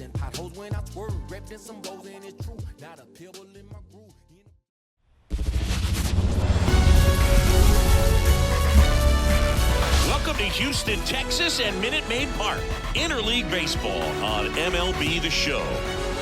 dodging potholes when I swerve, repping some goals and it's true. Not a pebble in my groove. Welcome to Houston, Texas and Minute Maid Park. Interleague Baseball on MLB The Show.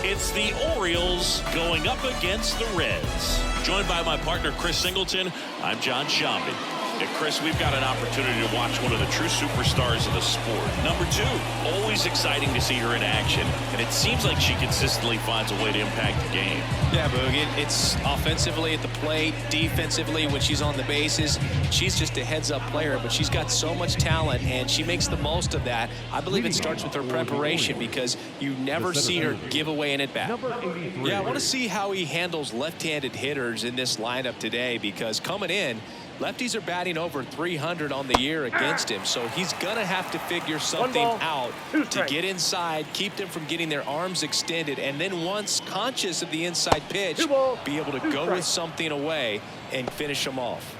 It's the Orioles going up against the Reds. Joined by my partner, Chris Singleton, I'm John Shambi. And Chris, we've got an opportunity to watch one of the true superstars of the sport. Number 2, always exciting to see her in action. And it seems like she consistently finds a way to impact the game. Yeah, Boog, it's offensively at the plate, defensively when she's on the bases. She's just a heads-up player, but she's got so much talent, and she makes the most of that. I believe it starts with her preparation because you never see her give away an at-bat. Yeah, I want to see how he handles left-handed hitters in this lineup today because coming in, lefties are batting over 300 on the year against him, so he's going to have to figure something out to get inside, keep them from getting their arms extended, and then once conscious of the inside pitch, be able to go with something away and finish them off.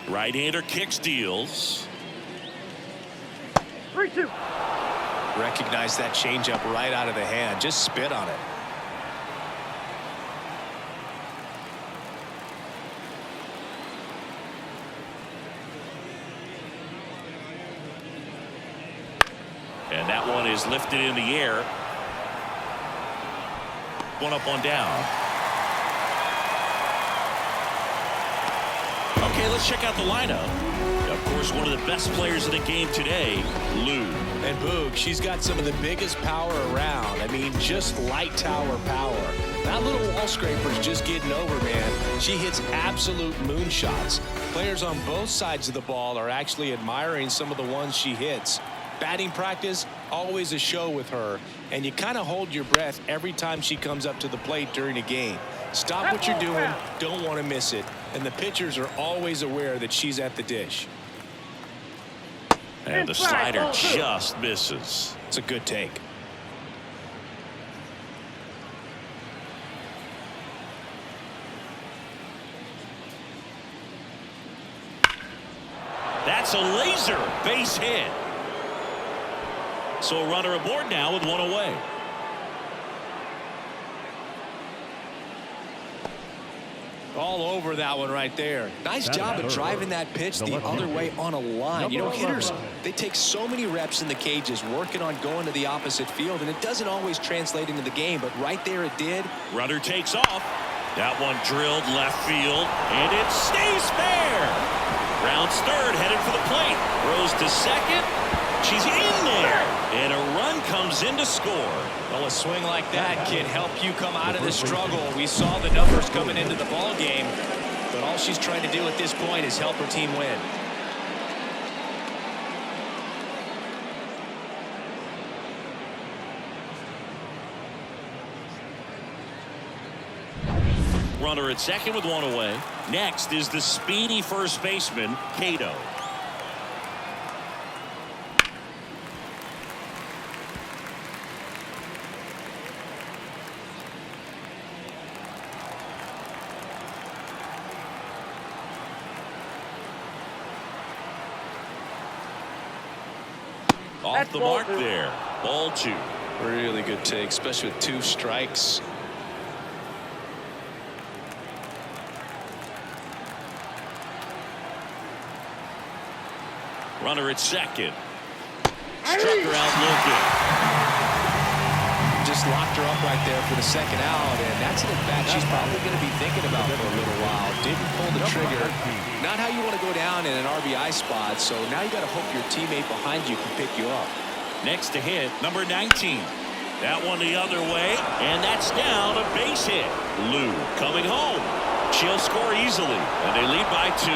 Right-hander kicks, deals. 3-2. Recognize that changeup right out of the hand. Just spit on it. And that one is lifted in the air. One up, one down. Okay, let's check out the lineup. Of course, one of the best players in the game today, Lou. And Boog, she's got some of the biggest power around. I mean, just light tower power. That little wall scraper's just getting over, man. She hits absolute moonshots. Players on both sides of the ball are actually admiring some of the ones she hits. Batting practice, always a show with her, and you kind of hold your breath every time she comes up to the plate during a game. Stop what you're doing, don't want to miss it, and the pitchers are always aware that she's at the dish. And the slider just misses. It's a good take. That's a laser base hit. So a runner aboard now with one away. All over that one right there. Nice job of driving that pitch the other way on a line. You know, hitters, they take so many reps in the cages working on going to the opposite field, and it doesn't always translate into the game, but right there it did. Runner takes off. That one drilled left field, and it stays fair. Rounds third, headed for the plate. Throws to second. She's in there, and a run comes in to score. Well, a swing like that can help you come out of the struggle. We saw the numbers coming into the ball game, but all she's trying to do at this point is help her team win. Runner at second with one away. Next is the speedy first baseman, Cato. Off the mark there. Ball 2. Really good take, especially with 2 strikes. Runner at second. Struck her out looking. Just locked her up right there for the second out, and that's an at-bat she's probably going to be thinking about for a little while. Didn't pull the trigger. Not how you want to go down in an RBI spot, so now you got to hope your teammate behind you can pick you up. Next to hit, number 19. That one the other way, and that's down, a base hit. Lou coming home. She'll score easily, and they lead by 2.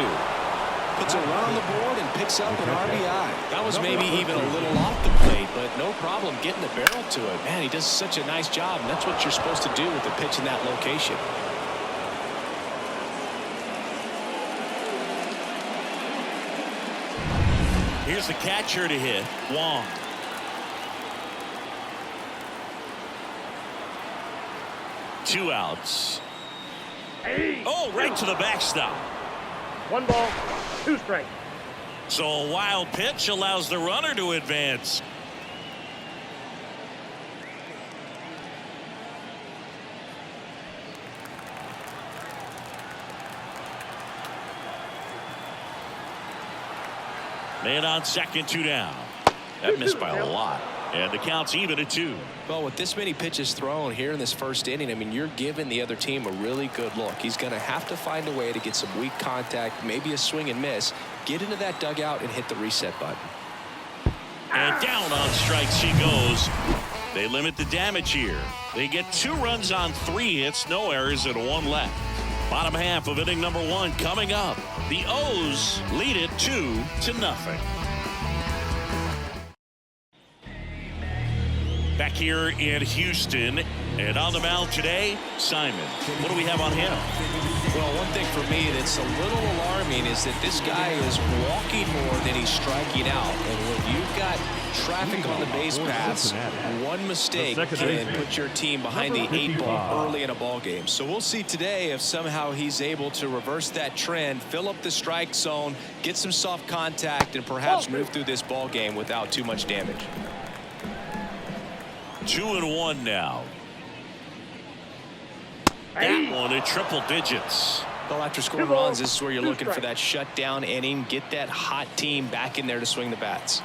Puts a run on the board and picks up an RBI. That was maybe even a little off the plate, but no problem getting the barrel to it. Man, he does such a nice job, and that's what you're supposed to do with the pitch in that location. Here's the catcher to hit, Wong. Two outs. Oh, right to the backstop. 1 ball, 2 strikes. So a wild pitch allows the runner to advance. Man on second, 2 down. That missed by a lot. And the count's even at 2. Well, with this many pitches thrown here in this first inning, I mean, you're giving the other team a really good look. He's going to have to find a way to get some weak contact, maybe a swing and miss, get into that dugout and hit the reset button. And down on strikes she goes. They limit the damage here. They get 2 runs on 3 hits, no errors, and 1 left. Bottom half of inning number 1 coming up. The O's lead it 2-0. Back here in Houston, and on the mound today, Simon. What do we have on him? Well, one thing for me that's a little alarming is that this guy is walking more than he's striking out. And when you've got traffic on the base paths, one mistake can put your team behind the 8 ball early in a ball game. So we'll see today if somehow he's able to reverse that trend, fill up the strike zone, get some soft contact, and perhaps move through this ball game without too much damage. 2-1 now. That one in triple digits. Well, after scoring runs, this is where you're looking for that shutdown inning. Get that hot team back in there to swing the bats.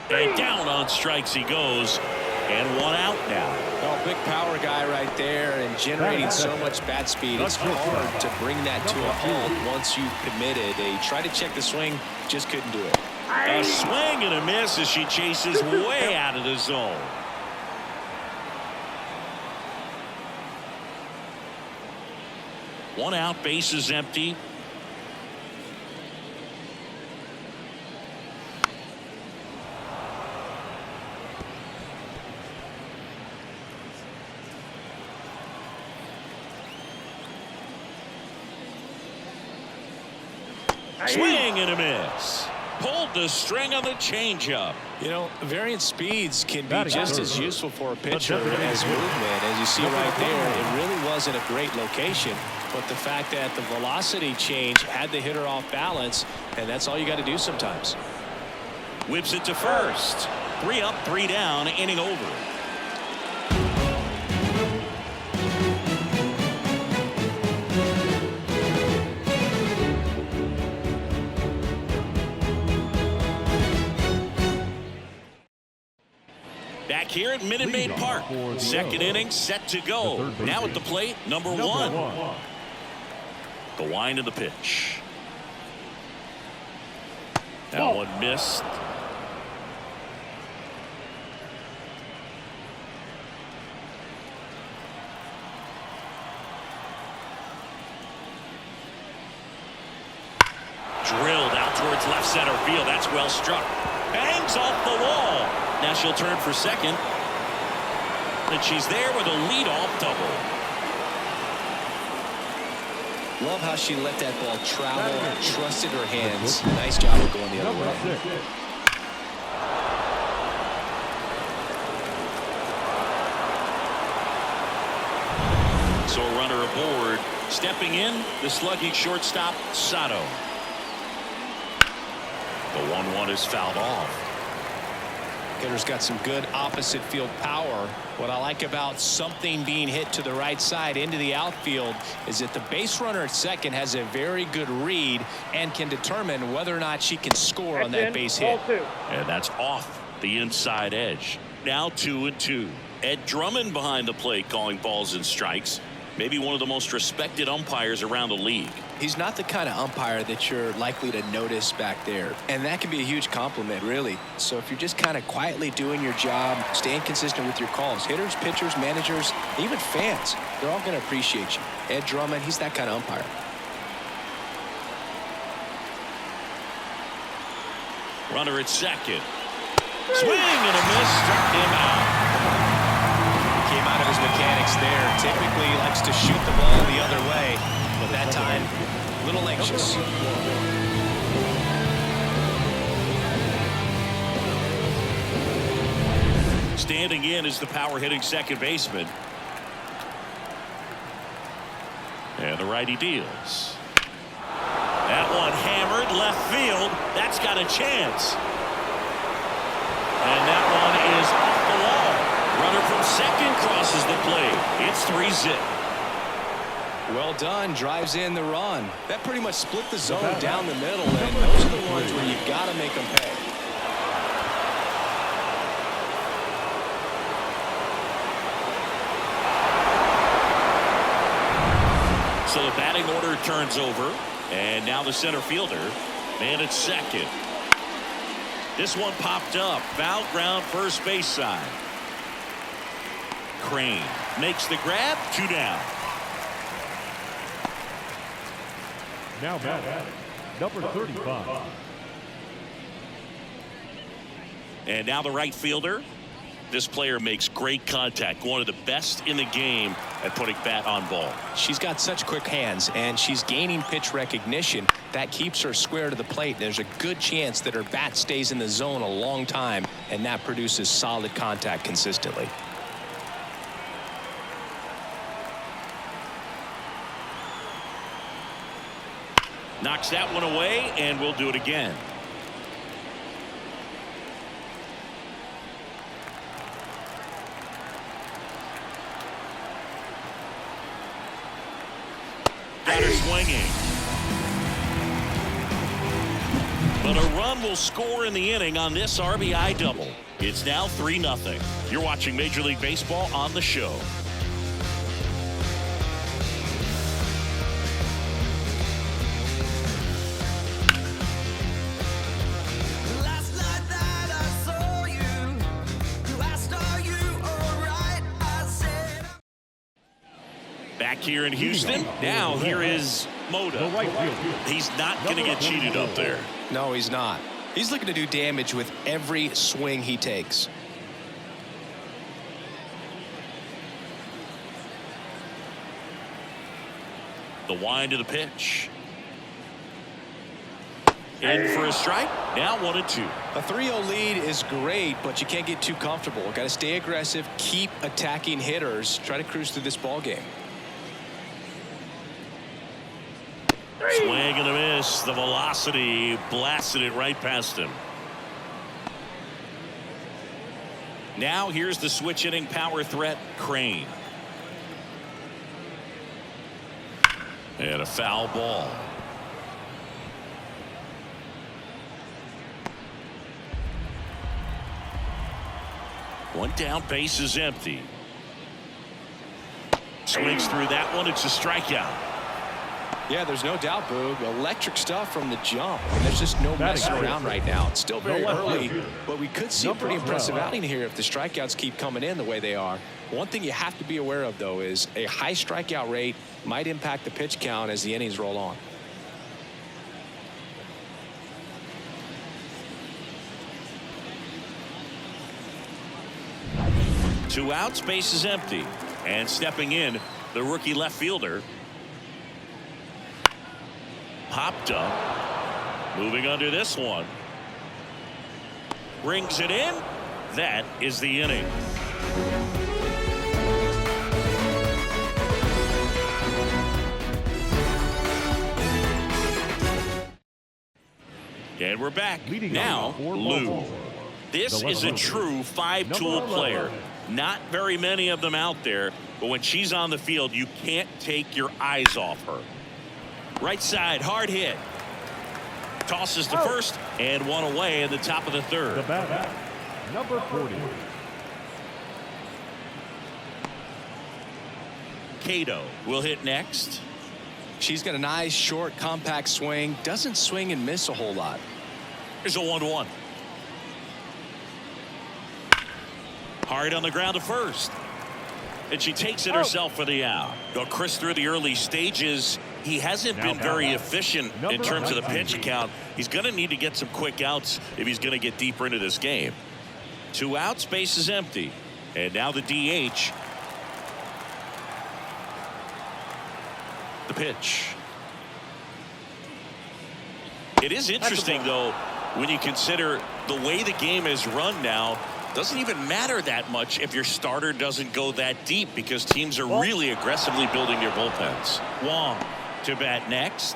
And down on strikes he goes. And 1 out now. Well, big power guy right there and generating so much bat speed. It's hard to bring that to a halt once you've committed. They tried to check the swing, just couldn't do it. A swing and a miss as she chases way out of the zone. One out, base is empty. Swing and a miss. Pulled the string on the changeup. You know, variant speeds can be just as useful for a pitcher as movement. As you see right there, it really wasn't a great location, but the fact that the velocity change had the hitter off balance, and that's all you got to do sometimes. Whips it to first. 3 up, 3 down, inning over. Back here at Minute Maid Park. Second inning set to go. Now at the plate, number 1. The wind of the pitch. That one missed. Drilled out towards left center field. That's well struck. Bangs off the wall. Now she'll turn for second. And she's there with a leadoff double. Love how she let that ball travel and trusted her hands. Nice job of going the other way. So a runner aboard. Stepping in, the sluggy shortstop, Sato. The 1-1 is fouled off. Hitter's got some good opposite field power. What I like about something being hit to the right side into the outfield is that the base runner at second has a very good read and can determine whether or not she can score on that base hit. And that's off the inside edge. Now 2-2. Ed Drummond behind the plate calling balls and strikes. Maybe one of the most respected umpires around the league. He's not the kind of umpire that you're likely to notice back there. And that can be a huge compliment, really. So if you're just kind of quietly doing your job, staying consistent with your calls, hitters, pitchers, managers, even fans, they're all going to appreciate you. Ed Drummond, he's that kind of umpire. Runner at second. Swing and a miss. Struck him out. Came out of his mechanics there. Typically he likes to shoot the ball the other way, but that time a little anxious. Standing in is the power hitting second baseman. And the righty deals. That one hammered left field. That's got a chance. And that one is off the wall. Runner from second crosses the plate. It's 3-zip. Well done. Drives in the run. That pretty much split the zone down the middle, and those are the ones where you've got to make them pay. So the batting order turns over, and now the center fielder, man at second. This one popped up. Foul ground first base side. Crane makes the grab. 2 down. Now batting, number 35. And now the right fielder. This player makes great contact. One of the best in the game at putting bat on ball. She's got such quick hands, and she's gaining pitch recognition. That keeps her square to the plate. There's a good chance that her bat stays in the zone a long time, and that produces solid contact consistently. Knocks that one away, and we'll do it again. Got her swinging. But a run will score in the inning on this RBI double. It's now 3-0. You're watching Major League Baseball on the show. Back here in Houston. Now here is Moda. He's not going to get cheated up there. No, he's not. He's looking to do damage with every swing he takes. The wind of the pitch. In for a strike. Now 1-2. A 3-0 lead is great, but you can't get too comfortable. Got to stay aggressive, keep attacking hitters, try to cruise through this ball game. Swing and a miss. The velocity blasted it right past him. Now here's the switch hitting power threat, Crane. And a foul ball. One down, base is empty. Swings through that one. It's a strikeout. Yeah, there's no doubt, Boog. Electric stuff from the jump. And there's just no messing around right now. It's still very early, but we could see a pretty impressive outing here if the strikeouts keep coming in the way they are. One thing you have to be aware of, though, is a high strikeout rate might impact the pitch count as the innings roll on. Two outs, base is empty. And stepping in, the rookie left fielder. Popped up. Moving under this one. Brings it in. That is the inning. And we're back. Now, Lou. This is a true five-tool player. Not very many of them out there, but when she's on the field, you can't take your eyes off her. Right side, hard hit. Tosses to first, and one away in the top of the third. The batter, number 40. Cato will hit next. She's got a nice, short, compact swing. Doesn't swing and miss a whole lot. Here's a 1-1. Hard on the ground to first. And she takes it herself for the out. Well, Chris, through the early stages, he hasn't been very efficient in terms of the pitch count. He's going to need to get some quick outs if he's going to get deeper into this game. 2 outs, base is empty. And now the DH. The pitch. It is interesting, though, when you consider the way the game is run now. Doesn't even matter that much if your starter doesn't go that deep because teams are really aggressively building their bullpens. Wong to bat next.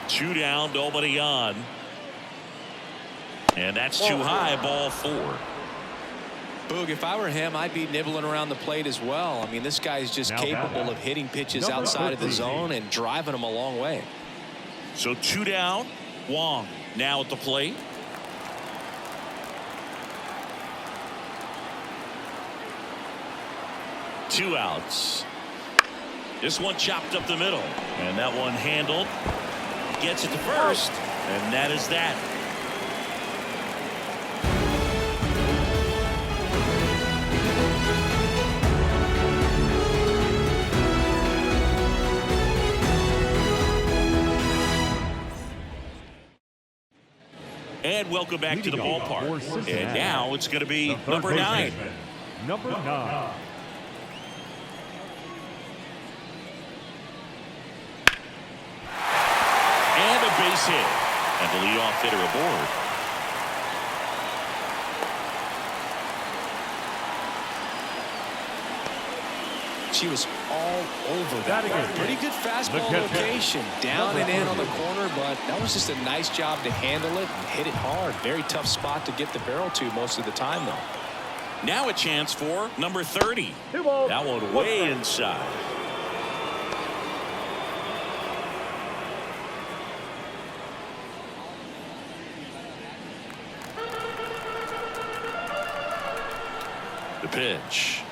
2 down, nobody on. And that's too high, ball 4. Boog, if I were him, I'd be nibbling around the plate as well. I mean, this guy's just capable of hitting pitches outside of the zone and driving them a long way. So 2 down. Wong now at the plate. Two outs. This one chopped up the middle, and that one handled. Gets it to first, and that is that. And welcome back to the ballpark. And now it's going to be number 9. Number 9. And a base hit. And the leadoff hitter aboard. She was all over that one. Pretty good fastball location. Down and in on the corner, but that was just a nice job to handle it and hit it hard. Very tough spot to get the barrel to most of the time, though. Now a chance for number 30. That one way inside. The pitch.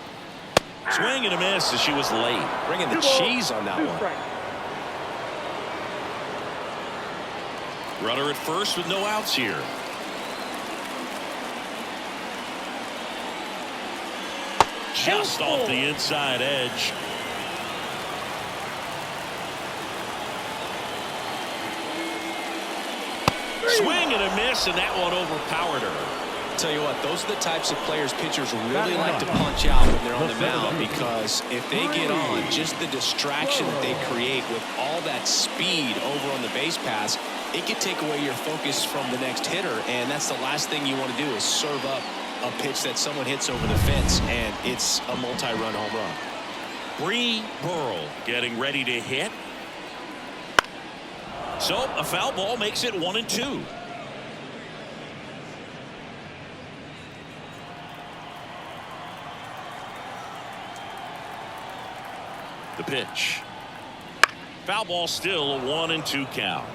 Swing and a miss as she was late. Bringing the cheese on that one. Runner at first with no outs here. Just off the inside edge. Swing and a miss, and that one overpowered her. Tell you what, those are the types of players pitchers really like to punch out when they're on the mound, because if they get on, just the distraction that they create with all that speed over on the base pass, it can take away your focus from the next hitter, and that's the last thing you want to do is serve up a pitch that someone hits over the fence, and it's a multi-run home run. Bree Burrell getting ready to hit. So a foul ball makes it 1-2. The pitch. Foul ball, still a 1-2 count.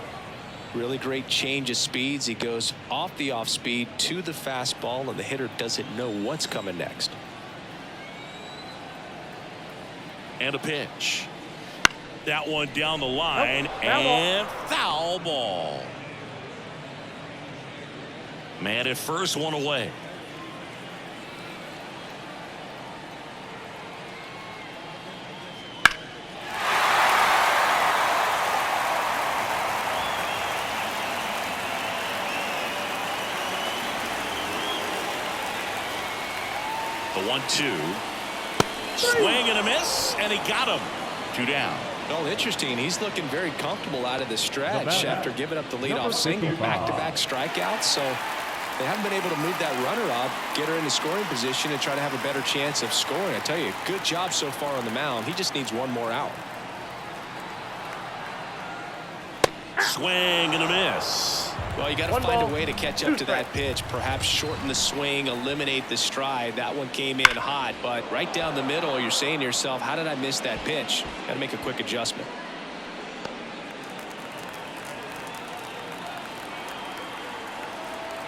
Really great change of speeds. He goes off the off speed to the fastball, and the hitter doesn't know what's coming next. And a pitch. That one down the line, and foul ball. Man at first, one away. The 1-2. Swing and a miss, and he got him. 2 down. Well, interesting. He's looking very comfortable out of the stretch after giving up the leadoff single. Back-to-back strikeouts, so they haven't been able to move that runner up, get her into scoring position, and try to have a better chance of scoring. I tell you, good job so far on the mound. He just needs one more out. Swing and a miss. Well, you got to find a way to catch up to that pitch. Perhaps shorten the swing, eliminate the stride. That one came in hot, but right down the middle, you're saying to yourself, how did I miss that pitch? Got to make a quick adjustment.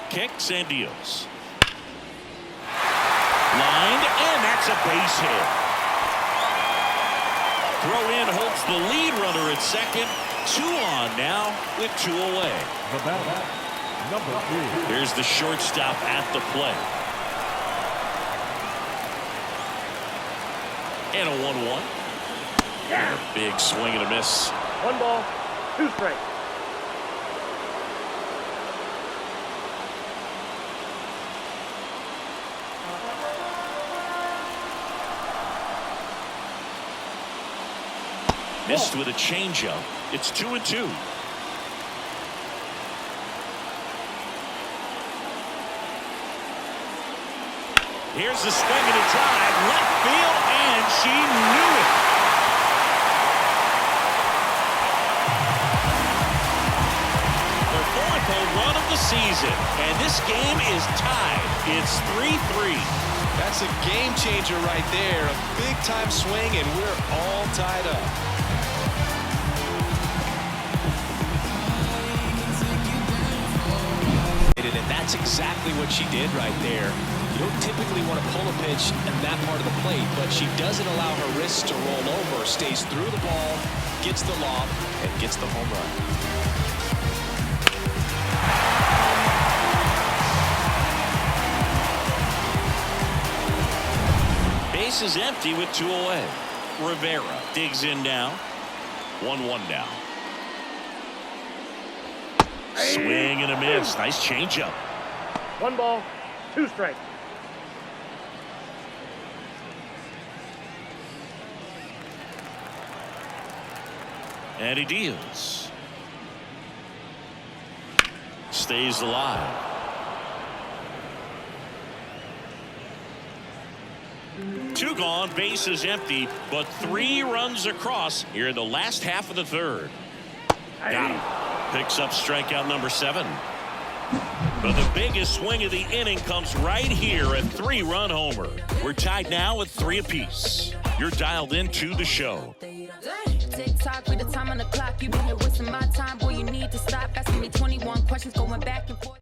Kicks and deals. Lined, and that's a base hit. Throw in holds the lead runner at second. 2 on now with 2 away. The batter, number 3. Here's the shortstop at the plate. And a 1-1. And a big swing and a miss. 1 ball, 2 strikes. Missed with a changeup. It's 2-2. Here's the swing and a drive. Left field, and she knew it. run of the season. And this game is tied. It's 3-3. That's a game changer right there. A big-time swing, and we're all tied up. And that's exactly what she did right there. You don't typically want to pull a pitch in that part of the plate, but she doesn't allow her wrists to roll over, stays through the ball, gets the lob, and gets the home run. Base is empty with 2 away. Rivera digs in now. 1-1 now. Swing and a miss. Nice changeup. 1 ball, 2 strikes. And he deals. Stays alive. 2 gone, base is empty, but 3 runs across here in the last half of the third. Got him. Picks up strikeout number 7. But the biggest swing of the inning comes right here, a 3-run homer. We're tied now with 3 apiece. You're dialed into the show. Tick-tock with the time on the clock. You've been here wasting my time. Boy, you need to stop asking me 21 questions going back and forth.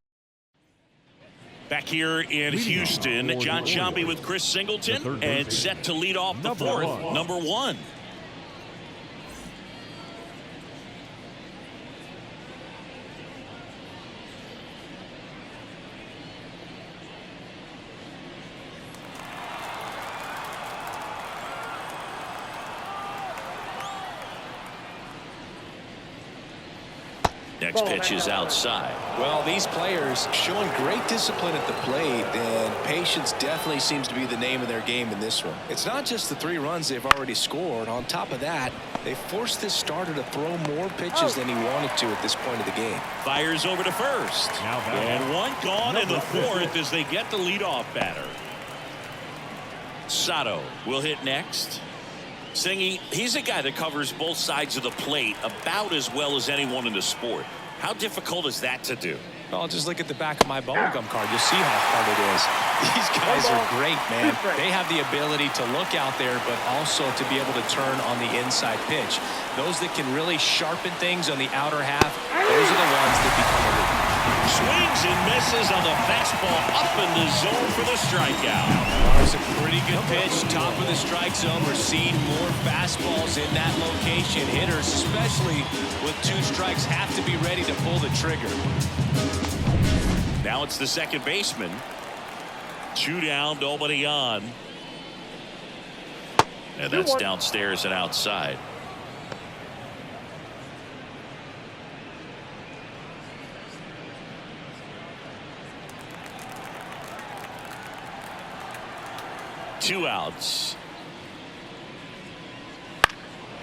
Back here in Houston, John Sciambi with Chris Singleton, and set to lead off the 4th, number 1. Next pitch is outside. Well, these players showing great discipline at the plate, and patience definitely seems to be the name of their game in this one. It's not just the 3 runs they've already scored. On top of that, they forced this starter to throw more pitches than he wanted to at this point of the game. Fires over to first. And 1 gone in the 4th as they get the leadoff batter. Sato will hit next. Singy, he's a guy that covers both sides of the plate about as well as anyone in the sport. How difficult is that to do? Well, just look at the back of my bubblegum card. You'll see how hard it is. These guys are great, man. They have the ability to look out there, but also to be able to turn on the inside pitch. Those that can really sharpen things on the outer half, those are the ones that become elite. Swings and misses on the fastball up in the zone for the strikeout. It's a pretty good pitch, top of the strike zone. We're seeing more fastballs in that location. Hitters, especially with 2 strikes, have to be ready to pull the trigger. Now it's the second baseman. 2 down, nobody on. And that's downstairs and outside. Two outs.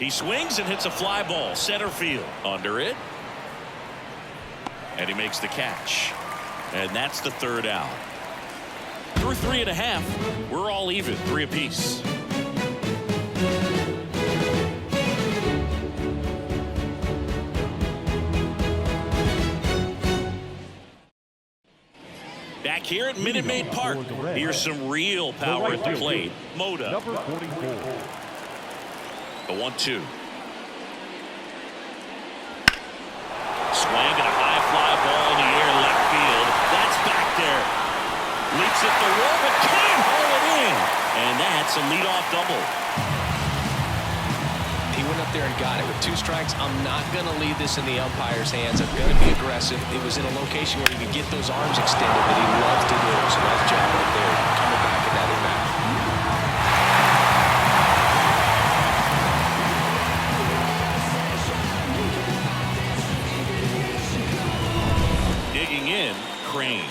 He swings and hits a fly ball center field. Under it. And he makes the catch. And that's the 3rd out. Through 3.5, we're all even, 3 apiece. Back here at Minute Maid Park, here's some real power at the plate. Moda. Number 44. The 1-2. Swing and a high fly ball in the air left field. That's back there. Leaps at the wall, but can't haul it in. And that's a leadoff double. He went up there and got it with 2 strikes. I'm not going to leave this in the umpire's hands. I'm going to be aggressive. It was in a location where he could get those arms extended that he loves to do. So nice job right there, coming back in that at-bat. Digging in, Crane.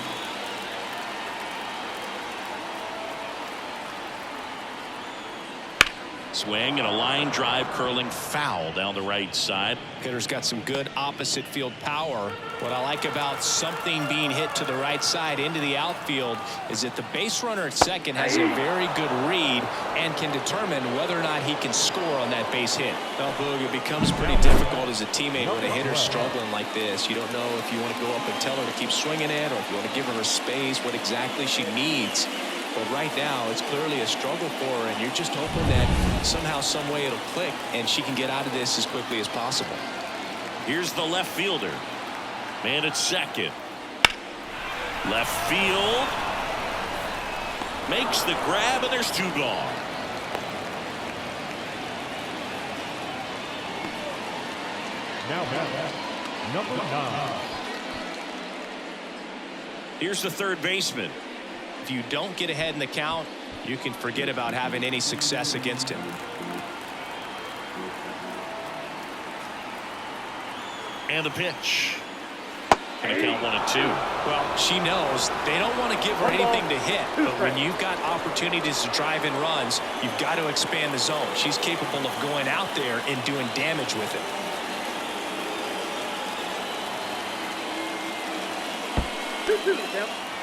Swing and a line drive curling foul down the right side. Hitter's got some good opposite field power. What I like about something being hit to the right side into the outfield is that the base runner at second has a very good read and can determine whether or not he can score on that base hit. Well, Boog, it becomes pretty difficult as a teammate when a hitter's struggling like this. You don't know if you want to go up and tell her to keep swinging it or if you want to give her space, what exactly she needs. But right now, it's clearly a struggle for her, and you're just hoping that somehow, some way it'll click, and she can get out of this as quickly as possible. Here's the left fielder. Man at second. Left field. Makes the grab, and there's 2 gone. Now, number 9. Here's the third baseman. If you don't get ahead in the count, you can forget about having any success against him. And the pitch. Gonna count 1-2. Well, she knows they don't want to give her anything to hit, but when you've got opportunities to drive in runs, you've got to expand the zone. She's capable of going out there and doing damage with it.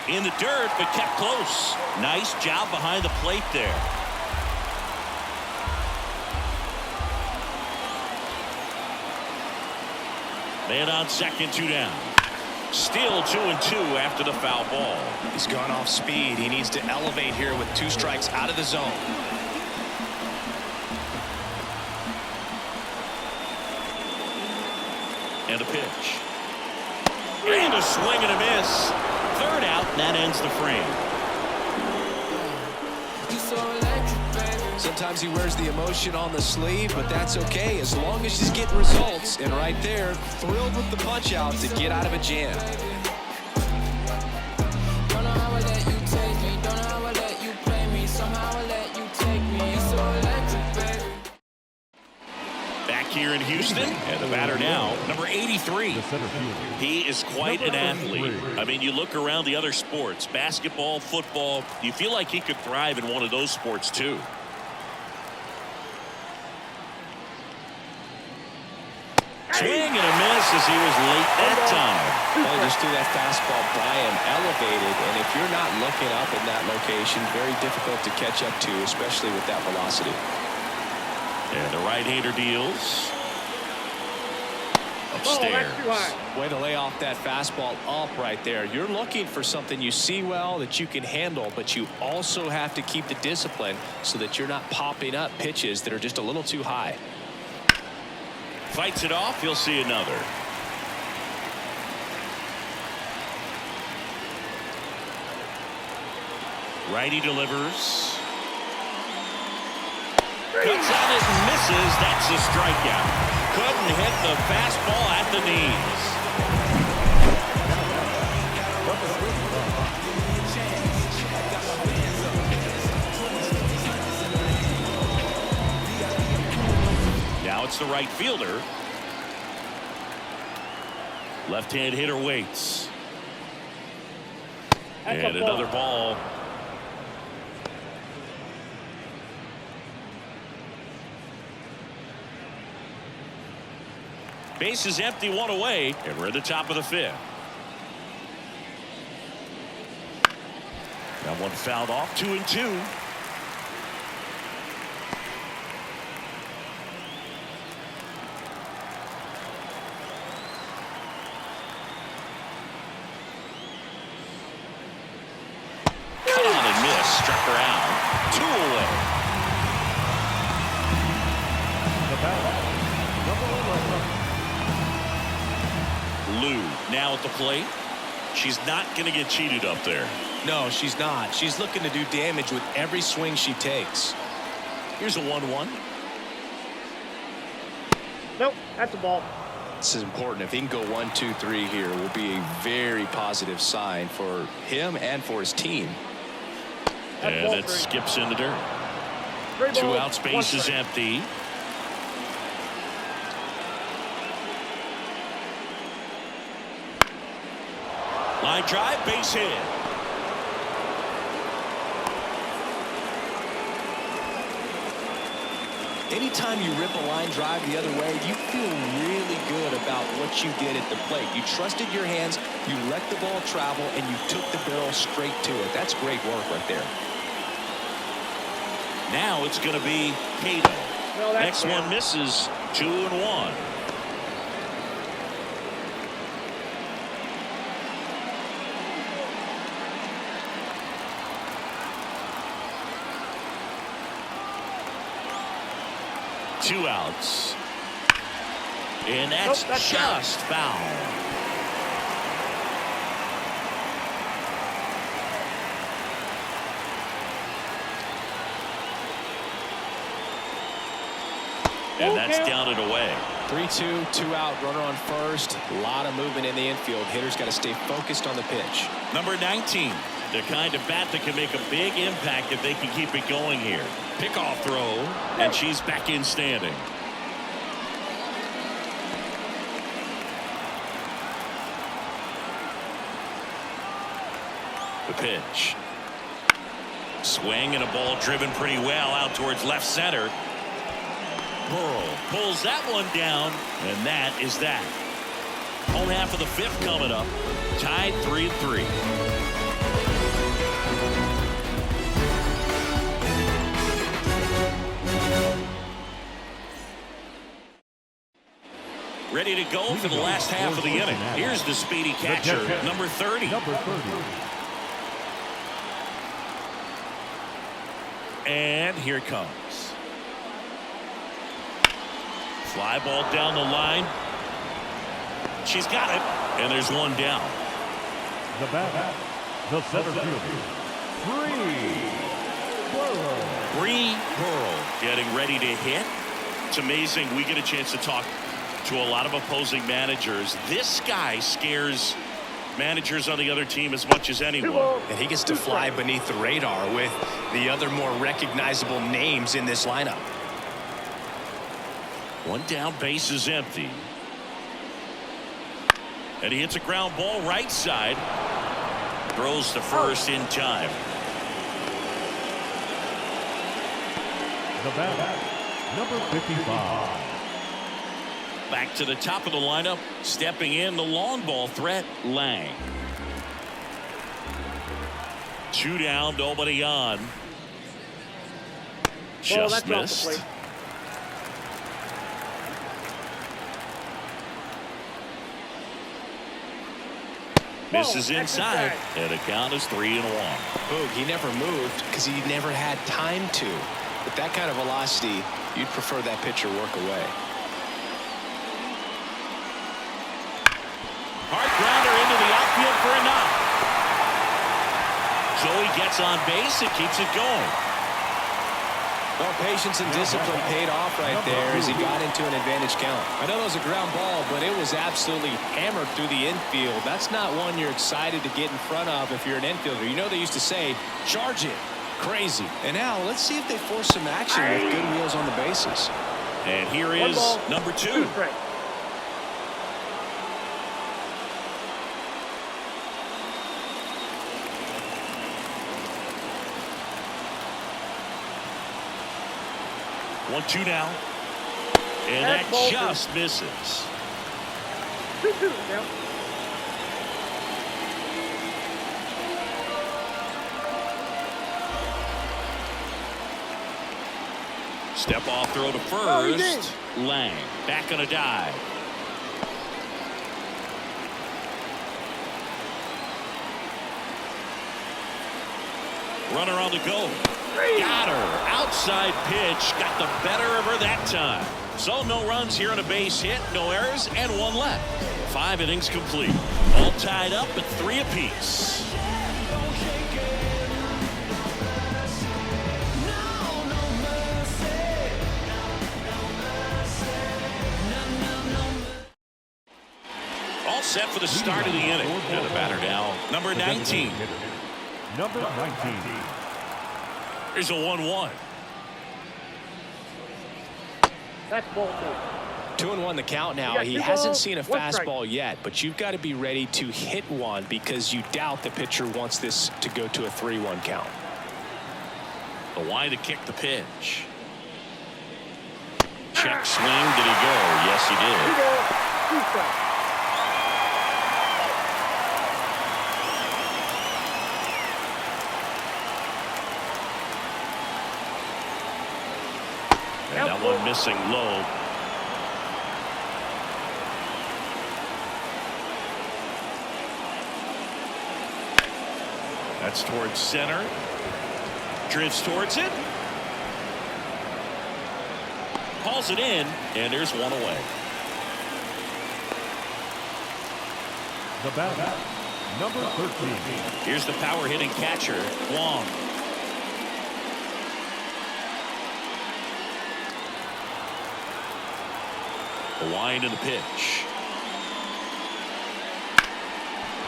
In the dirt, but kept close. Nice job behind the plate there. Man on second, 2 down. Still 2-2 after the foul ball. He's gone off speed. He needs to elevate here with 2 strikes out of the zone. And a pitch. And a swing and a miss. 3rd out, and that ends the frame. Sometimes he wears the emotion on the sleeve, but that's okay as long as he's getting results. And right there, thrilled with the punch out to get out of a jam. Don't know how I let you take me, don't know how I let you play me, somehow I let you take me, you're so electric, baby. Back here in Houston, and the batter now, number 83. He is quite an athlete. I mean, you look around the other sports, basketball, football, you feel like he could thrive in one of those sports too. Swing and a miss as he was late that time. Well, just threw that fastball by him, elevated, and if you're not looking up in that location, very difficult to catch up to, especially with that velocity. And the right-hander deals. Upstairs. Way to lay off that fastball up right there. You're looking for something you see well that you can handle, but you also have to keep the discipline so that you're not popping up pitches that are just a little too high. Fights it off. He'll see another. Righty delivers. Cuts on it and misses. That's a strikeout. Couldn't hit the fastball at the knees. Now it's the right fielder. Left-hand hitter waits. And another ball. Base is empty, 1 away, and we're at the top of the 5th. That one fouled off, 2-2. Cut on and miss, struck her out. 2 away. The batter, number 11. Lou now at the plate. She's not going to get cheated up there. No, she's not. She's looking to do damage with every swing she takes. Here's a 1-1. Nope, that's a ball. This is important. If he can go 1, 2, 3 here, it will be a very positive sign for him and for his team. And it skips in the dirt. 2 out, space is empty. Line drive, base hit. Anytime you rip a line drive the other way, you feel really good about what you did at the plate. You trusted your hands, you let the ball travel, and you took the barrel straight to it. That's great work right there. Now it's going to be Cato. No, Next one misses. 2-1. Two outs. And that's just foul. And that's down and away. 3-2, 2 out, runner on first. A lot of movement in the infield. Hitters got to stay focused on the pitch. Number 19. The kind of bat that can make a big impact if they can keep it going here. Pickoff throw, and she's back in standing. The pitch. Swing and a ball driven pretty well out towards left center. Burl pulls that one down, and that is that. Home half of the fifth coming up. Tied 3-3. Ready to go for the last half of the inning. Here's the speedy catcher, number 30. And here it comes. Fly ball down the line. She's got it. And there's one down. The batter, the center fielder, Bree Burl getting ready to hit. It's amazing. We get a chance to talk to a lot of opposing managers. This guy scares managers on the other team as much as anyone. And he gets to fly beneath the radar with the other more recognizable names in this lineup. One down, base is empty. And he hits a ground ball right side. Throws to first in time. The batter, number 55. Back to the top of the lineup. Stepping in, the long ball threat, Lang. 2 down, nobody on. Just missed. Misses inside, and the count is 3-1. Boog, he never moved because he never had time to. With that kind of velocity, you'd prefer that pitcher work away. Hard grounder into the outfield for a knock. Joey gets on base and keeps it going. Well, patience and discipline paid off right there as he got into an advantage count. I know that was a ground ball, but it was absolutely hammered through the infield. That's not one you're excited to get in front of if you're an infielder. You know they used to say, charge it. Crazy. And now let's see if they force some action with good wheels on the bases. And here is number 2. One-two now. And that just misses. 2-2 now. Step off throw to first. Lang back on a dive. Runner on the go. Got her. Outside pitch. Got the better of her that time. So no runs here on a base hit. No errors and 1 left. 5 innings complete. All tied up at 3 apiece. All set for the start of the inning. And the batter now, number 19. Number 19. Here's a 1-1. That's ball 2. 2-1 the count now. He hasn't seen a fastball yet, but you've got to be ready to hit one because you doubt the pitcher wants this to go to a 3-1 count. The wide to kick the pitch. Check swing. Did he go? Yes, he did. Two strikes. And that one missing low. That's towards center. Drifts towards it. Hauls it in, and there's one away. The batter, number 13. Here's the power hitting catcher, Wong. The wind and the pitch.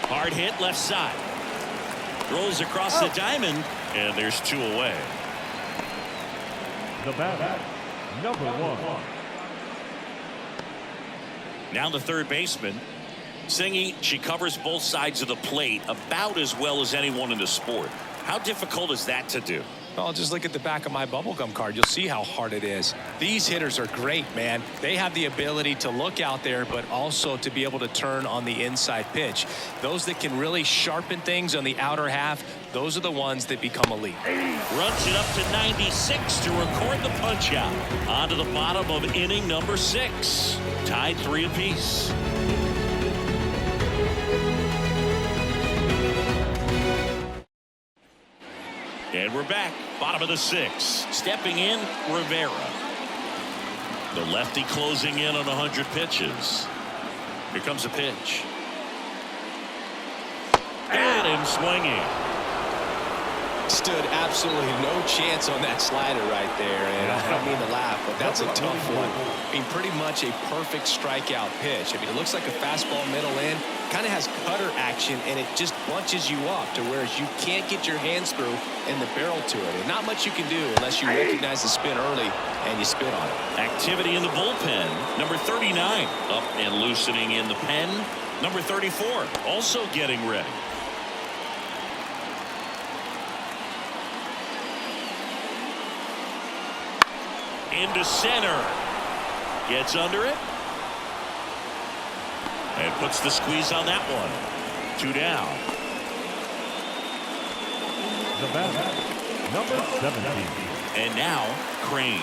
Hard hit left side. Rolls across the diamond, and there's two away. The batter, number 1. Now the third baseman. Singy, she covers both sides of the plate about as well as anyone in the sport. How difficult is that to do? Well, just look at the back of my bubblegum card. You'll see how hard it is. These hitters are great, man. They have the ability to look out there, but also to be able to turn on the inside pitch. Those that can really sharpen things on the outer half, those are the ones that become elite. Runs it up to 96 to record the punch out. On to the bottom of inning number 6. Tied 3 apiece. And we're back. Bottom of the 6th. Stepping in, Rivera. The lefty closing in on 100 pitches. Here comes a pitch. Got him swinging. Stood absolutely no chance on that slider right there, and I don't mean to laugh, but that's a tough one. I mean, pretty much a perfect strikeout pitch. I mean, it looks like a fastball middle in, kind of has cutter action, and it just bunches you up to where you can't get your hands through and the barrel to it. And not much you can do unless you recognize the spin early and you spit on it. Activity in the bullpen. Number 39 up and loosening in the pen. Number 34 also getting ready. Into center. Gets under it. And puts the squeeze on that one. 2 down. The batter, number 17. And now Crane.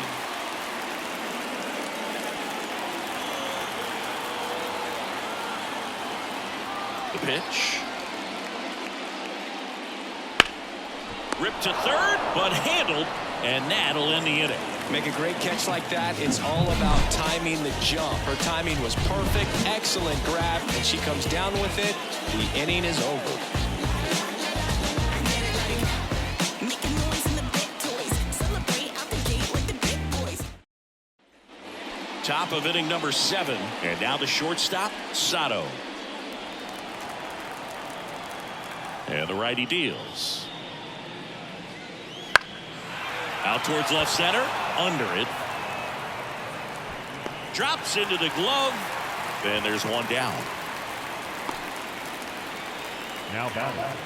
The pitch. Ripped to third, but handled, and that'll end the inning. Make a great catch like that. It's all about timing the jump. Her timing was perfect. Excellent grab, and she comes down with it. The inning is over. Top of inning number 7, and now the shortstop, Sato. And the righty deals. Out towards left center, under it. Drops into the glove, and there's one down. Now batting,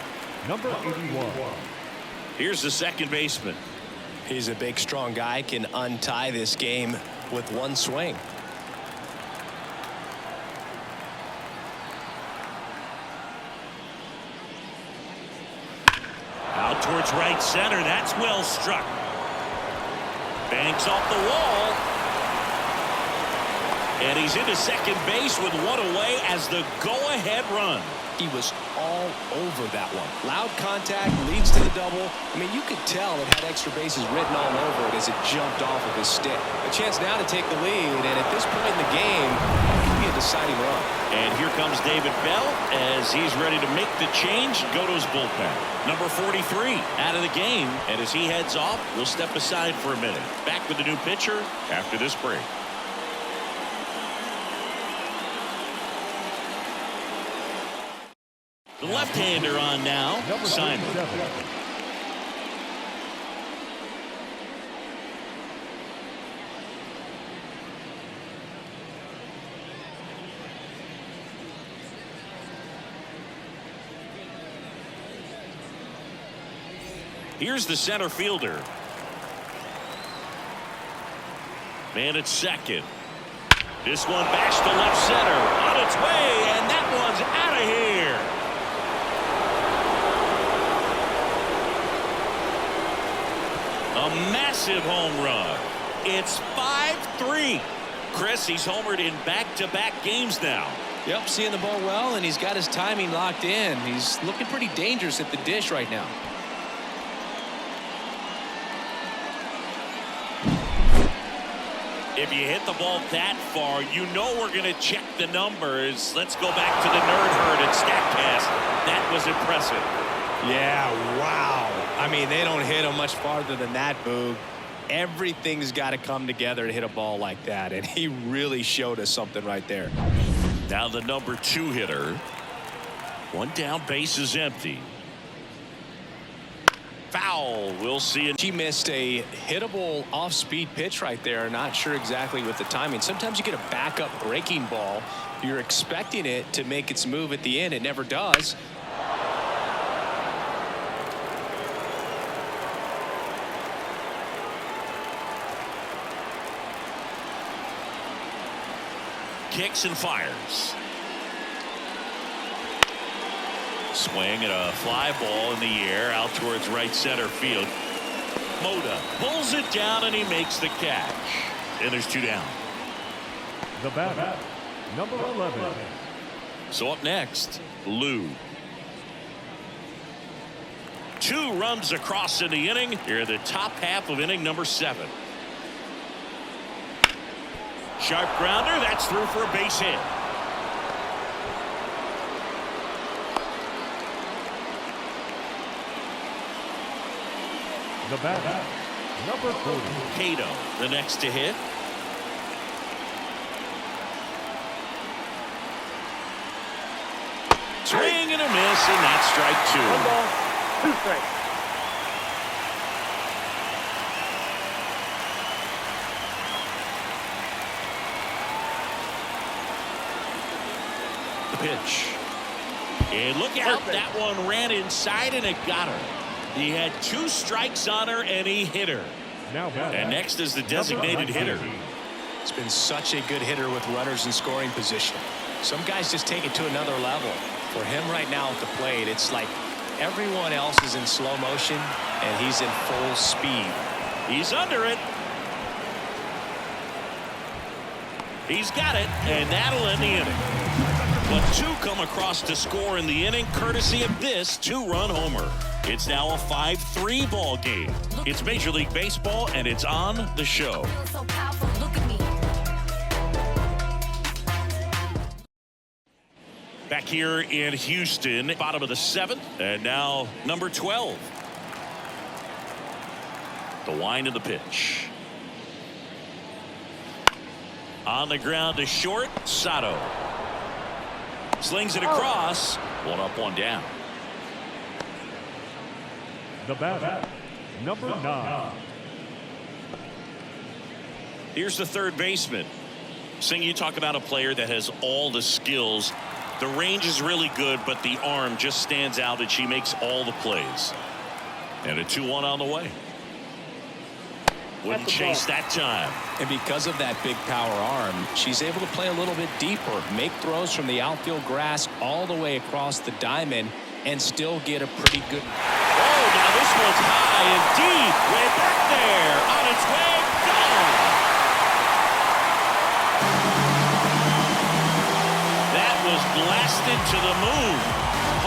number 81. Here's the second baseman. He's a big, strong guy, can untie this game with one swing. Out towards right center, that's well struck. Banks off the wall. And he's into second base with one away as the go-ahead run. He was all over that one. Loud contact, leads to the double. I mean, you could tell it had extra bases written all over it as it jumped off of his stick. A chance now to take the lead, and at this point in the game, it could be a deciding run. And here comes David Bell as he's ready to make the change and go to his bullpen. Number 43 out of the game, and as he heads off, we'll step aside for a minute. Back with the new pitcher after this break. The left-hander on now, Simon. Here's the center fielder. Man at second. This one bashed to left center. On its way, and that one's out of here. A massive home run. It's 5-3. Chris, he's homered in back-to-back games now. Yep, seeing the ball well, and he's got his timing locked in. He's looking pretty dangerous at the dish right now. If you hit the ball that far, you know we're going to check the numbers. Let's go back to the nerd herd and StatCast. That was impressive. Yeah, wow. I mean, they don't hit him much farther than that, Boog. Everything's got to come together to hit a ball like that, and he really showed us something right there. Now the number 2 hitter. One down, base is empty. Foul. We'll see it. She missed a hittable off-speed pitch right there. Not sure exactly with the timing. Sometimes you get a backup breaking ball. You're expecting it to make its move at the end. It never does. Kicks and fires. Swing and a fly ball in the air out towards right center field. Moda pulls it down and he makes the catch. And there's 2 down. The batter, number 11. So up next, Lou. 2 runs across in the inning. Here in the top half of inning number 7. Sharp grounder. That's through for a base hit. The batter, number 40. Cato, the next to hit. Swing and a miss, and that's strike 2. 1 ball, 2 strikes. The pitch. And look out, that one ran inside and it got her. He had 2 strikes on her and he hit her. Now and next is the designated hitter. It's been such a good hitter with runners in scoring position. Some guys just take it to another level. For him right now at the plate, it's like everyone else is in slow motion and he's in full speed. He's under it. He's got it, and that'll end the inning. But 2 come across to score in the inning, courtesy of this 2-run homer. It's now a 5-3 ball game. It's Major League Baseball, and it's on the show. Back here in Houston, bottom of the 7th, and now number 12. The wind of the pitch. On the ground to short, Sato. Slings it across. 1 up, 1 down. The batter, number 9. Here's the third baseman. Sing, you talk about a player that has all the skills. The range is really good, but the arm just stands out and she makes all the plays. And a 2-1 on the way. Wouldn't chase that time. And because of that big power arm, she's able to play a little bit deeper, make throws from the outfield grass all the way across the diamond, and still get a pretty good. Oh, now this one's high and deep. Way back there. On its way. Gone. That was blasted to the moon.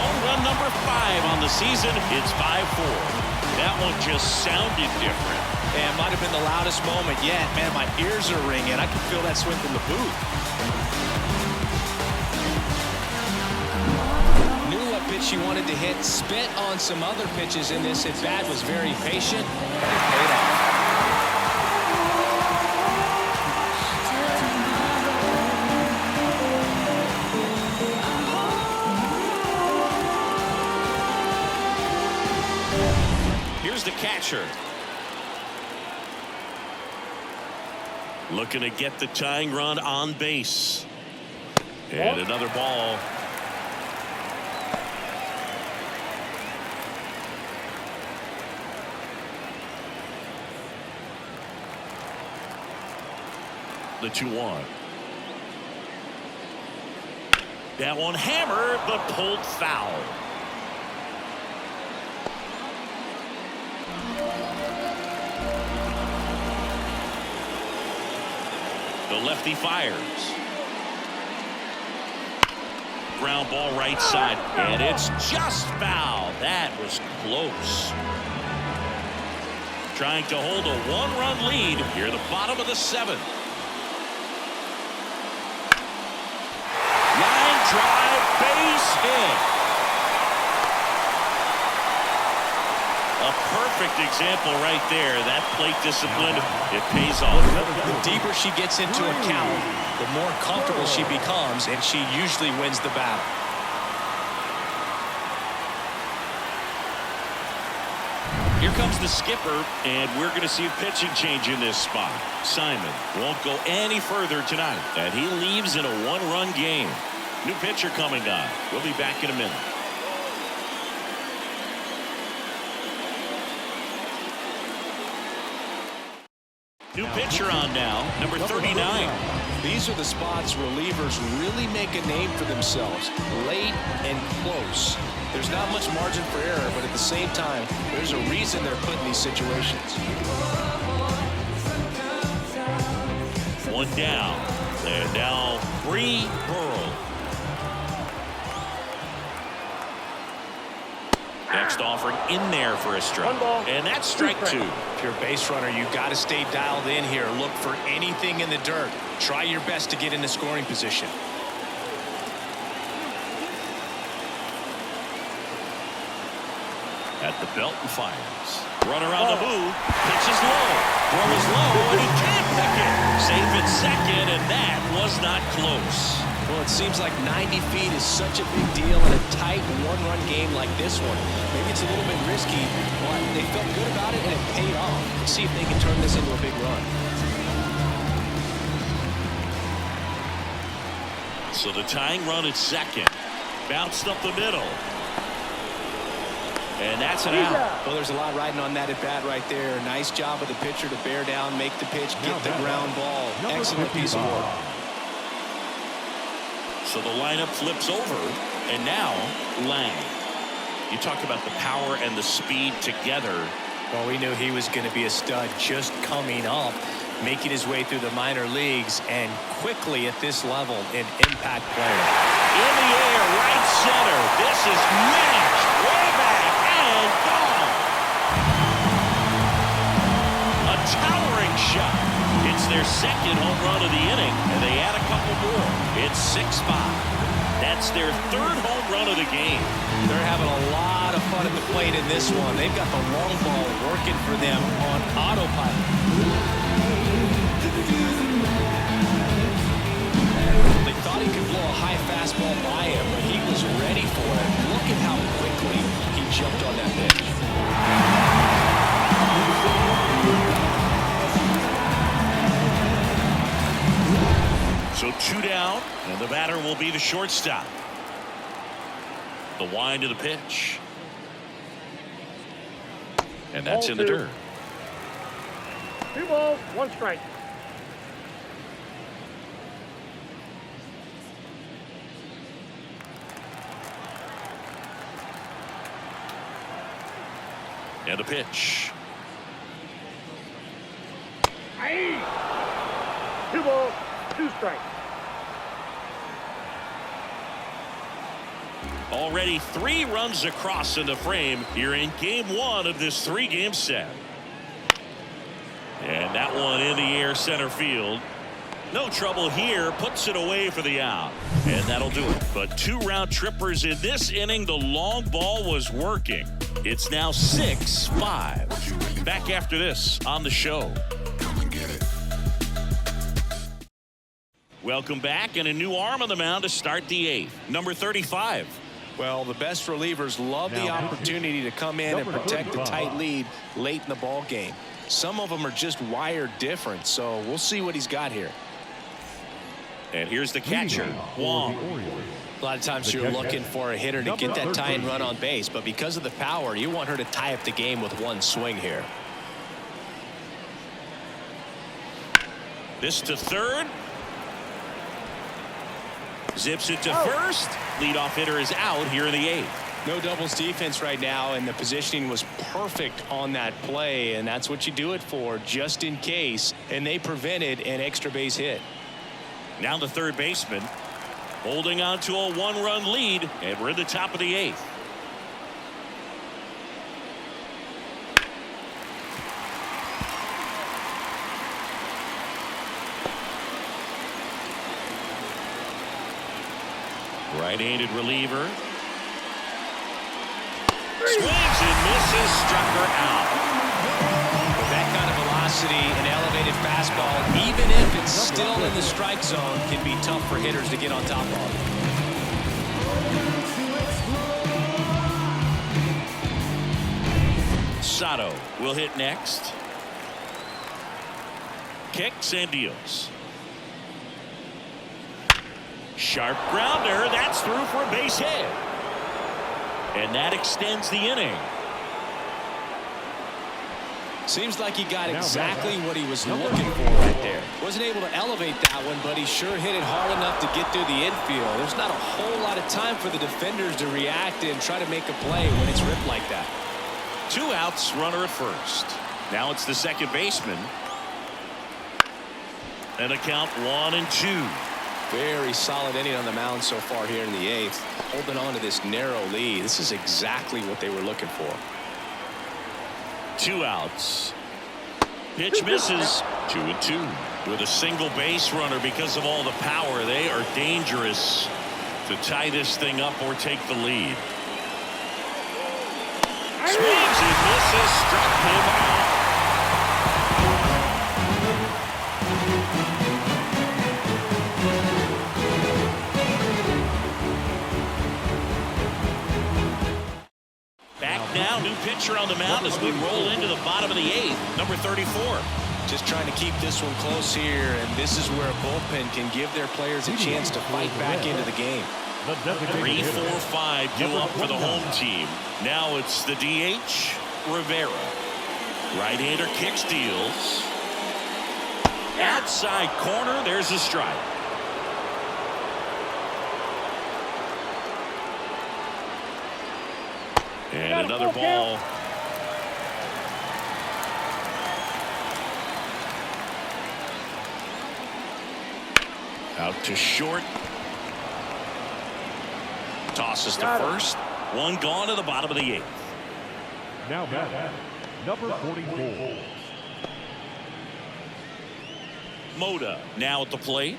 Home run number 5 on the season. It's 5-4. That one just sounded different. And might have been the loudest moment yet. Man, my ears are ringing. I can feel that swing from the booth. Knew what pitch she wanted to hit. Spit on some other pitches in this at-bat. Was very patient. And it paid off. Here's the catcher. Looking to get the tying run on base. And another ball. the 2-1. That one hammered, but pulled foul. The lefty fires. Ground ball right side, and it's just foul. That was close. Trying to hold a 1-run lead here at the bottom of the 7th. Line drive, base hit. A perfect example right there. That plate discipline, it pays off. The deeper she gets into a count, the more comfortable she becomes, and she usually wins the battle. Here comes the skipper, and we're going to see a pitching change in this spot. Simon won't go any further tonight, and he leaves in a 1-run game. New pitcher coming on. We'll be back in a minute. New pitcher on now, number 39. These are the spots relievers really make a name for themselves, late and close. There's not much margin for error, but at the same time, there's a reason they're put in these situations. One down, and now 3 Burrow. Next offering in there for a strike, and that's strike 2. If you're a base runner, you've got to stay dialed in here. Look for anything in the dirt. Try your best to get into scoring position. At the belt and fires. Runner on the move. Pitches low. Throw is low, and he can't pick it. Safe at second, and that was not close. Well, it seems like 90 feet is such a big deal in a tight 1-run game like this one. Maybe it's a little bit risky, but they felt good about it, and it paid off. Let's see if they can turn this into a big run. So the tying run at second. Bounced up the middle. And that's an out. Well, there's a lot riding on that at bat right there. Nice job of the pitcher to bear down, make the pitch, get the ground ball. Excellent piece of work. So the lineup flips over, and now Lang. You talk about the power and the speed together. Well, we knew he was going to be a stud just coming up, making his way through the minor leagues, and quickly at this level, an impact player. In the air, right center. This is matched way back and gone. A towering shot. It's their second home run of the inning, and they add a couple more. It's 6-5. That's their 3rd home run of the game. They're having a lot of fun at the plate in this one. They've got the long ball working for them on autopilot. They thought he could blow a high fastball by him, but he was ready for it. Look at how quickly he jumped on that pitch. So 2 down, and the batter will be the shortstop. The wind of the pitch. And that's in the dirt. 2 balls, 1 strike. And the pitch. 2 balls, 2 strikes. Already 3 runs across in the frame here in game 1 of this 3-game set. And that one in the air center field. No trouble here, puts it away for the out. And that'll do it. But 2 round trippers in this inning. The long ball was working. It's now 6-5. Back after this on the show. Welcome back, and a new arm on the mound to start the 8th. Number 35. Well, the best relievers love the opportunity to come in and protect the tight lead late in the ball game. Some of them are just wired different, so we'll see what he's got here. And here's the catcher, Wong. A lot of times you're looking for a hitter to get that tying run on base, but because of the power, you want her to tie up the game with 1 swing here. This to third. Zips it to first. Leadoff hitter is out here in the 8th. No doubles defense right now, and the positioning was perfect on that play, and that's what you do it for, just in case, and they prevented an extra base hit. Now the third baseman holding on to a 1-run lead, and we're in the top of the 8th. Right-handed reliever. Swings and misses, struck her out. With that kind of velocity, an elevated fastball, even if it's still in the strike zone, can be tough for hitters to get on top of. Sato will hit next. Kicks and deals. Sharp grounder. That's through for a base hit. And that extends the inning. Seems like he got exactly what he was looking for right there. Wasn't able to elevate that one, but he sure hit it hard enough to get through the infield. There's not a whole lot of time for the defenders to react and try to make a play when it's ripped like that. 2 outs, runner at first. Now it's the second baseman. And a count 1-2. Very solid inning on the mound so far here in the 8th. Holding on to this narrow lead. This is exactly what they were looking for. 2 outs. Pitch misses. 2-2. With a single base runner because of all the power, they are dangerous to tie this thing up or take the lead. Swings and misses. Struck him out. Now, new pitcher on the mound as we roll into the bottom of the 8th, number 34. Just trying to keep this one close here, and this is where a bullpen can give their players a chance to fight back into the game. 3, 4, 5 due up for the home team. Now it's the DH, Rivera. Right-hander kicks, deals. Outside corner, there's a strike. And another ball. Out to short. Tosses to first. One gone to the bottom of the 8th. Now batting, number 44. Moda now at the plate.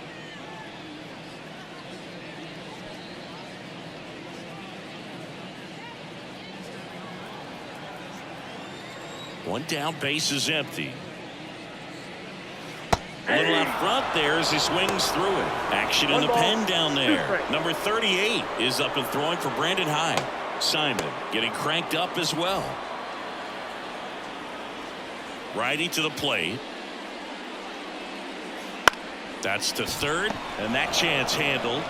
One down, base is empty. A little out front there as he swings through it. Action in the pen down there. Number 38 is up and throwing for Brandon Hyde. Simon getting cranked up as well. Righty to the plate. That's to third, and that chance handled.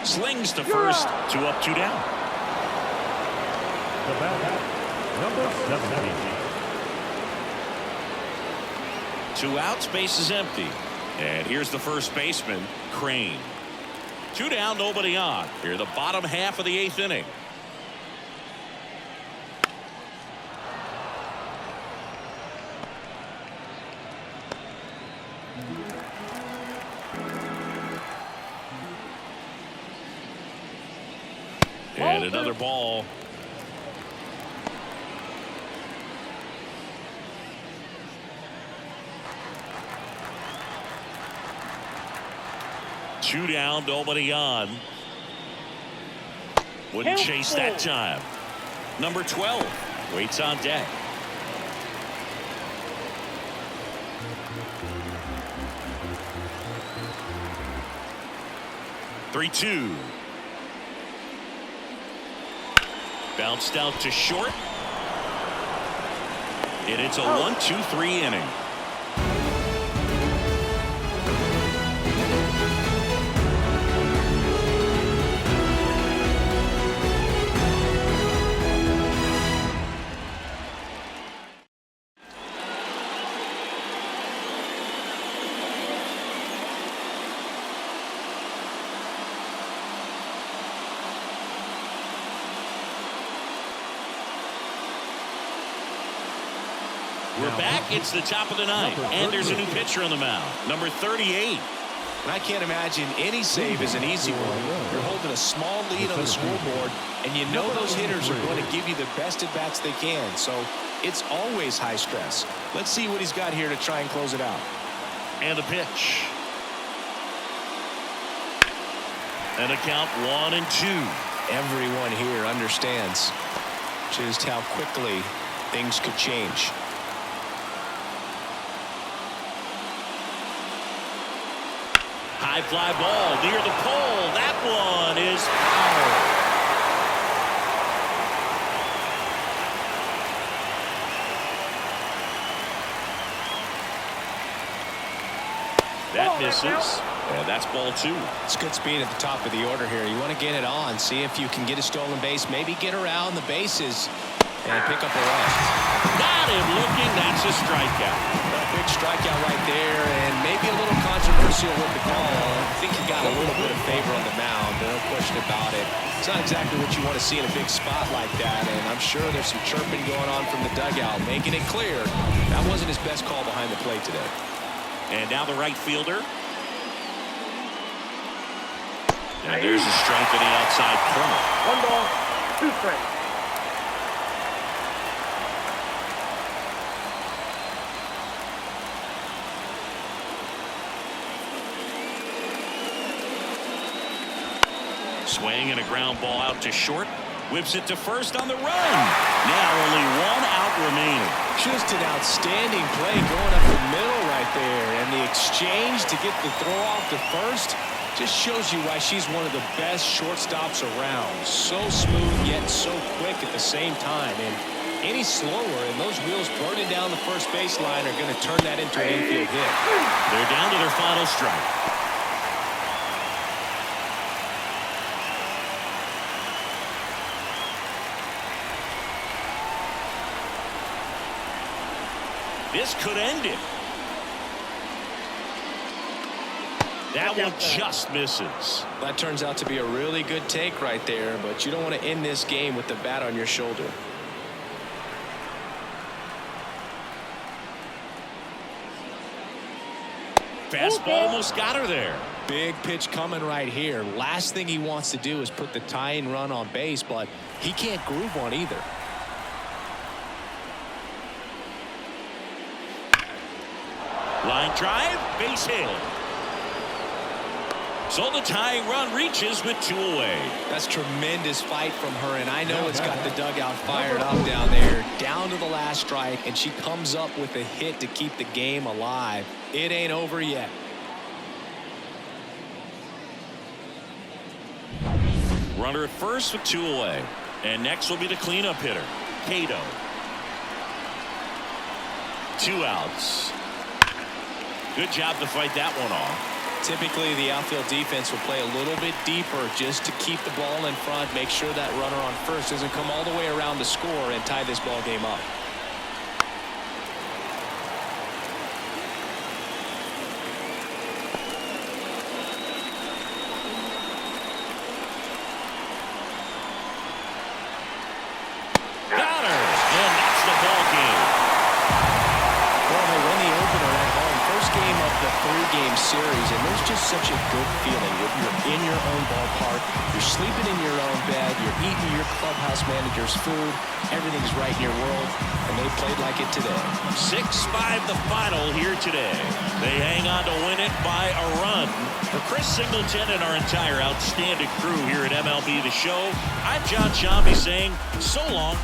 Slings to first. 2 up, 2 down. The batter, number 17. 2 outs, base is empty. And here's the first baseman, Crane. 2 down, nobody on. Here the bottom half of the 8th inning. And another ball. Two down, nobody on. Wouldn't chase that time. Number 12 waits on deck. Three-two. Bounced out to short. And it's a 1-2-3 inning. We're back. It's the top of the ninth. And there's a new pitcher on the mound. Number 38. And I can't imagine any save is an easy one. You're holding a small lead on the scoreboard, and you know those hitters are going to give you the best at-bats they can. So it's always high stress. Let's see what he's got here to try and close it out. And the pitch. And a count 1-2. Everyone here understands just how quickly things could change. High fly ball near the pole. That one is foul. That misses. And that's ball 2. It's good speed at the top of the order here. You want to get it on, see if you can get a stolen base, maybe get around the bases and pick up a run. Got him looking. That's a strikeout. A big strikeout right there, and maybe a little controversial with the call. I think he got a little bit of favor on the mound. No question about it. It's not exactly what you want to see in a big spot like that, and I'm sure there's some chirping going on from the dugout, making it clear that wasn't his best call behind the plate today. And now the right fielder. And there's a strike in the outside corner. 1 ball, 2 strikes. Swing and a ground ball out to short. Whips it to first on the run. Now only 1 out remaining. Just an outstanding play going up the middle right there. And the exchange to get the throw off to first just shows you why she's one of the best shortstops around. So smooth yet so quick at the same time. And any slower and those wheels burning down the first baseline are going to turn that into an infield hit. They're down to their final strike. This could end it. That one just misses. That turns out to be a really good take right there, but you don't want to end this game with the bat on your shoulder. Fastball almost got her there. Big pitch coming right here. Last thing he wants to do is put the tying run on base, but he can't groove one either. Line drive, base hit. So the tying run reaches with 2 away. That's tremendous fight from her, and I know it's got the dugout fired up down there. Down to the last strike, and she comes up with a hit to keep the game alive. It ain't over yet. Runner at first with 2 away. And next will be the cleanup hitter, Cato. 2 outs. Good job to fight that one off. Typically, the outfield defense will play a little bit deeper just to keep the ball in front, make sure that runner on first doesn't come all the way around to score and tie this ball game up. Got her, and that's the ball game. Well, they win the opener at home. First game of the 3-game series, and there's just such a good feeling. You're in your own ballpark, you're sleeping in your own bed, you're eating your clubhouse manager's food, everything's right in your world, and they played like it today. 6-5 the final here today. They hang on to win it by a run. For Chris Singleton and our entire outstanding crew here at MLB The Show, I'm John Shambi saying so long.